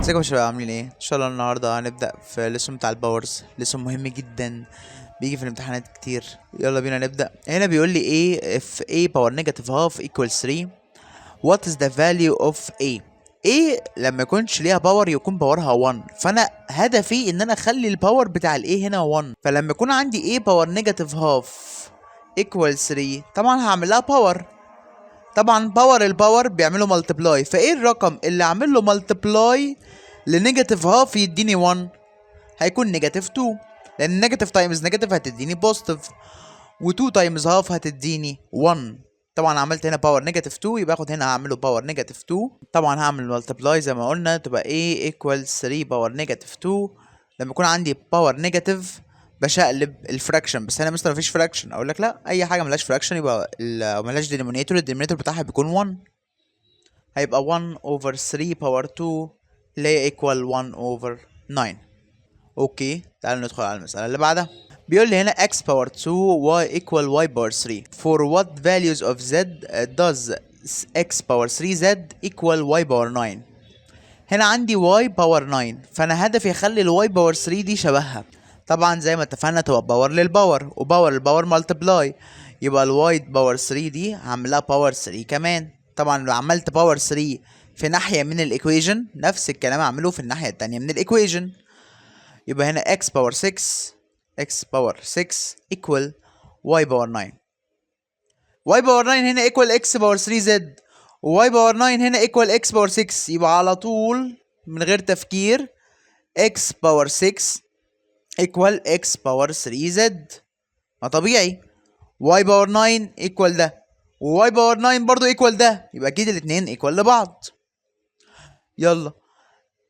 ازيكم يا شباب، عاملين ايه؟ ان شاء الله النهارده هنبدا في لسون بتاع الباورز. لسون مهم جدا، بيجي في الامتحانات كتير. يلا بينا نبدا. هنا بيقول لي ايه if a power negative half equals 3 what is the value of a. ايه لما يكونش ليها باور يكون باورها 1، فانا هدفي ان انا اخلي الباور بتاع الايه هنا 1. فلما يكون عندي ايه باور نيجاتيف هاف equals 3 طبعا هعمل لها باور. طبعا باور الباور بيعملوا ملتبلاي، فايه الرقم اللي عامل له ملتبلاي لنيجاتيف هاف يديني 1؟ هيكون نيجاتيف 2، لان نيجاتيف تايمز نيجاتيف هتديني بوزيتيف، و2 تايمز هاف هتديني 1. طبعا عملت هنا باور نيجاتيف 2، يبقى اخد هنا هعمله باور نيجاتيف 2. طبعا هعمل ملتبلاي زي ما قلنا، تبقى a equals 3 باور نيجاتيف 2. لما يكون عندي باور نيجاتيف بشقلب الفراكشن، بس هنا مستر مفيش فراكشن. اقول لك لا، اي حاجه ملهاش فراكشن يبقى ملهاش دينومينيتور، الدينومينيتور بتاعها بيكون 1. هيبقى 1 over 3 باور 2 اللي هي equal 1 over 9. اوكي، تعالوا ندخل على المسألة اللي بعدها. بيقول لي هنا x power 2 y equal y power 3 for what values of z does x power 3z equal y power 9. هنا عندي y power 9، فانا هدفي اخلي ال y power 3 دي شبهها. طبعا زي ما اتفقنا تبقى باور للباور، وباور الباور مالتبلاي، يبقى ال y power 3 دي هعملها باور 3 كمان. طبعا لو عملت باور 3 في ناحية من الايكويجن، نفس الكلام اعمله في الناحية التانية من الايكويجن. يبقى هنا x باور 6 equal y باور 9. y باور 9 هنا equal x باور 3z، و y باور 9 هنا equal x باور 6. يبقى على طول من غير تفكير x باور 6 equal x باور 3z. ما طبيعي y باور 9 equal ده، و y باور 9 برضو equal ده، يبقى اكيد الاتنين equal لبعض. يلا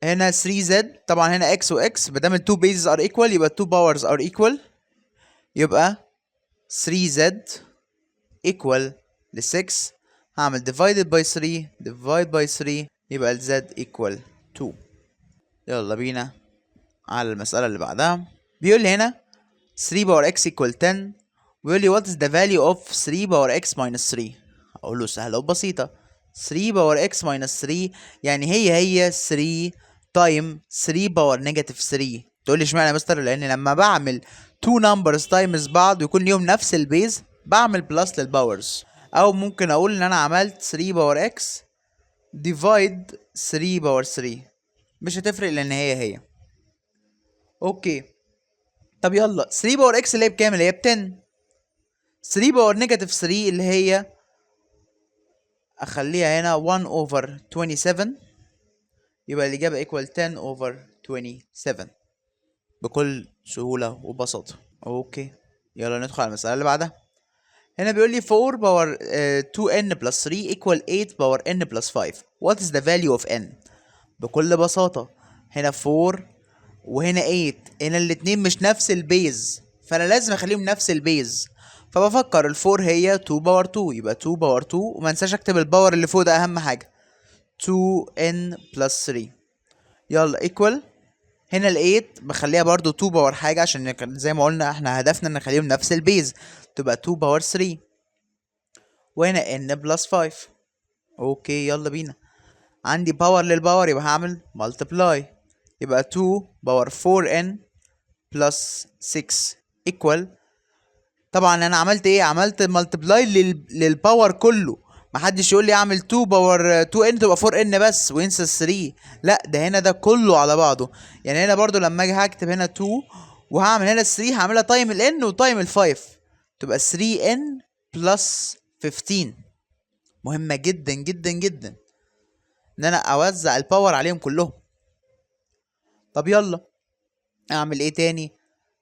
هنا 3z، طبعا هنا x و x، مادام ال 2 bases are equal يبقى 2 powers are equal، يبقى 3z equal ل 6. هعمل divided by 3 divide by 3 يبقى ال z equal 2. يلا بينا على المسألة اللي بعدها. بيقول لي هنا 3 power x equal 10، ويقول لي what is the value of 3 power x minus 3. هقول له سهلة وبسيطة، 3 power x minus 3 يعني هي 3 تايم 3 باور نيجاتيف 3. تقول لي اشمعنى يا مستر؟ لان لما بعمل 2 نمبرز تايمز بعض ويكون ليهم نفس البيز بعمل بلس للباورز، او ممكن اقول ان انا عملت 3 باور x ديفايد 3 باور 3، مش هتفرق لان هي. اوكي، طب يلا 3 باور x اللي هي بكام؟ اللي هي ب 10. 3 باور نيجاتيف 3 اللي هي اخليها هنا 1 over 27، يبقى الإجابة equal 10 over 27 بكل سهولة وبساطة. اوكي، يلا ندخل على المسألة اللي بعدها. هنا بيقول لي 4 باور 2n plus 3 equal 8 باور n plus 5 what is the value of n. بكل بساطة هنا 4 وهنا 8، هنا الاتنين مش نفس البيز، فأنا لازم أخليهم نفس البيز. فبفكر ال 4 هي 2 باور 2، يبقى 2 باور 2، وما انساش اكتب الباور اللي فوق ده أهم حاجة، 2n plus 3. يلا equal هنا ال 8 بخليها برضو 2 باور حاجة، عشان زي ما قلنا احنا هدفنا ان نخليهم نفس البيز، تبقى 2 باور 3. وهنا n بلس 5. اوكي يلا بينا، عندي باور للباور يبقى هعمل multiply، يبقى 2 باور 4n بلس 6 equal. طبعا انا عملت ايه؟ عملت multiply للباور كله. محدش يقول لي اعمل 2 باور 2 n تبقى 4 n بس وينسى 3، لا ده هنا ده كله على بعضه. يعني هنا برضو لما اجي هكتب هنا 2 وهعمل هنا 3 هعملها تايم ال n وتايم ال 5، تبقى 3n بلس 15. مهمة جدا جدا جدا ان انا اوزع الباور عليهم كلهم. طب يلا اعمل ايه تاني؟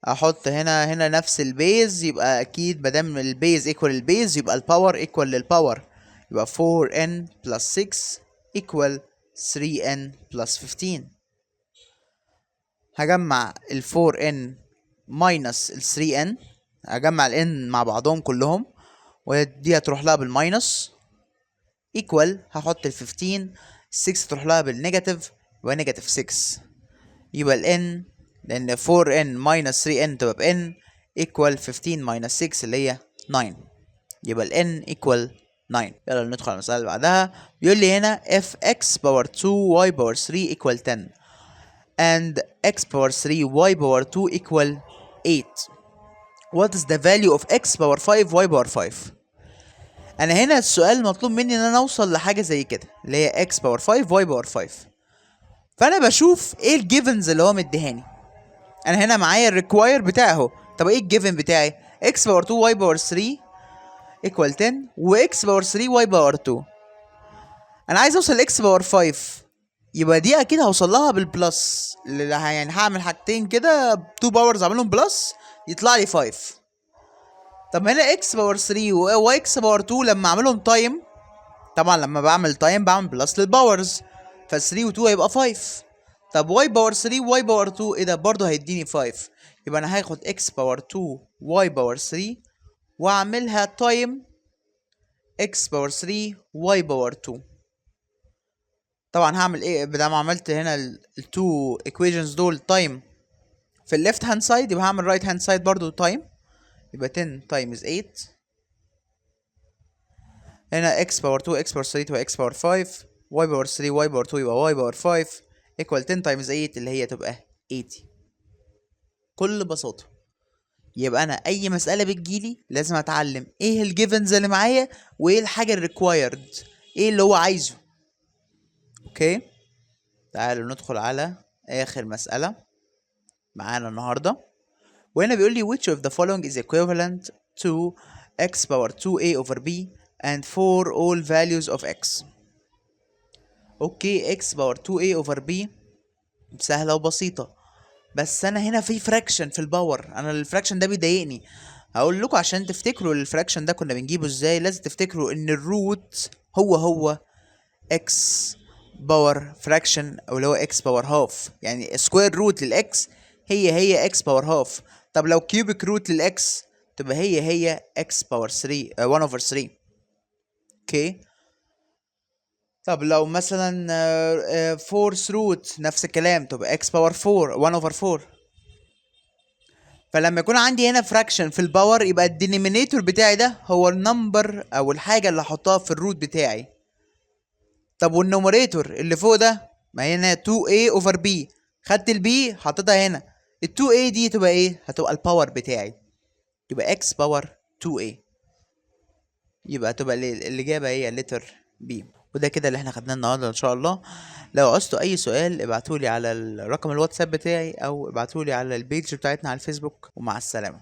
احط هنا نفس البيز، يبقى اكيد مادام البيز ايكوال البيز يبقى الباور ايكوال للباور، يبقى 4n plus 6 equal 3n plus 15. هجمع ال 4n minus ال 3n، هجمع ال n مع بعضهم كلهم ودي هتروح لها بالماينس equal، هحط ال 15، 6 تروح لها بالنيجاتيف يبقى نيجاتيف 6، يبقى ال n لان 4n minus 3n تبقى ب n equal 15 minus 6 اللي هي 9، يبقى ال n equal 9. يلا ندخل على المسألة اللي بعدها. بيقول لي هنا if x باور 2 y باور 3 equal 10 and x power 3 y power 2 equal 8. What is the value of x power 5 y power 5؟ انا هنا السؤال مطلوب مني ان انا اوصل لحاجه زي كده اللي هي x باور 5 y باور 5. فانا بشوف ايه الجيفنز اللي هو مديهاني. انا هنا معايا الريكواير بتاعي اهو. طب ايه الجيفن بتاعي؟ x باور 2 y باور 3 equal 10 و x باور 3 y باور 2. انا عايز اوصل ل x باور 5، يبقى دي اكيد هوصل لها بالبلس، يعني هعمل حاجتين كده 2 باورز اعملهم بلس يطلع لي 5. طب هنا x باور 3 و x باور 2 لما اعملهم تايم، طبعا لما بعمل تايم بعمل بلس للباورز، ف 3 و 2 هيبقى 5. طب y باور 3 و y باور 2 ايه ده؟ برضه هيديني 5. يبقى انا هاخد x باور 2 y باور 3 واعملها تايم x باور 3 y باور 2. طبعا هعمل ايه بدل ما عملت هنا التو equations دول تايم في الليفت هاند سايد، يبقى هعمل رايت هاند سايد برضه تايم، يبقى 10 تايمز 8. هنا x باور 2 x باور 3 تبقى x باور 5 y باور 3 y باور 2 يبقى y باور 5 equal 10 تايمز 8 اللي هي تبقى 80. بكل بساطة يبقى انا اي مسألة بتجيلي لازم اتعلم ايه الجيفنز اللي معايا وايه الحاجة الريكوايرد، ايه اللي هو عايزه. اوكي، تعالوا ندخل على اخر مسألة معانا النهاردة. وهنا بيقول لي which of the following is equivalent to x power 2a over b and for all values of x. اوكي، x باور 2a over b سهلة وبسيطة، بس انا هنا في فراكشن في الباور، انا الفراكشن ده بيضايقني. هقول لكم عشان تفتكروا الفراكشن ده كنا بنجيبه ازاي. لازم تفتكروا ان الروت هو x باور فراكشن او اللي هو x باور هاف، يعني سكوير روت للاكس هي x باور هاف. طب لو كيوبيك روت للاكس تبقى هي x باور 3 1 over 3. اوكي، طب لو مثلا فورث روت نفس الكلام تبقى x باور 4 1 over 4. فلما يكون عندي هنا فراكشن في الباور يبقى الدينيمينيتور بتاعي ده هو النمبر او الحاجه اللي هحطها في الروت بتاعي. طب والنوميريتور اللي فوق ده ما هنا 2a over b، خدت البي حطيتها هنا، ال 2a دي تبقى ايه؟ هتبقى الباور بتاعي، يبقى x باور 2a. يبقى تبقى الاجابه هي لتر b. وده كده اللي احنا خدناه النهارده ان شاء الله. لو عوزتوا اي سؤال ابعتولي على الرقم الواتساب بتاعي او ابعتولي على البيج بتاعتنا على الفيسبوك، ومع السلامة.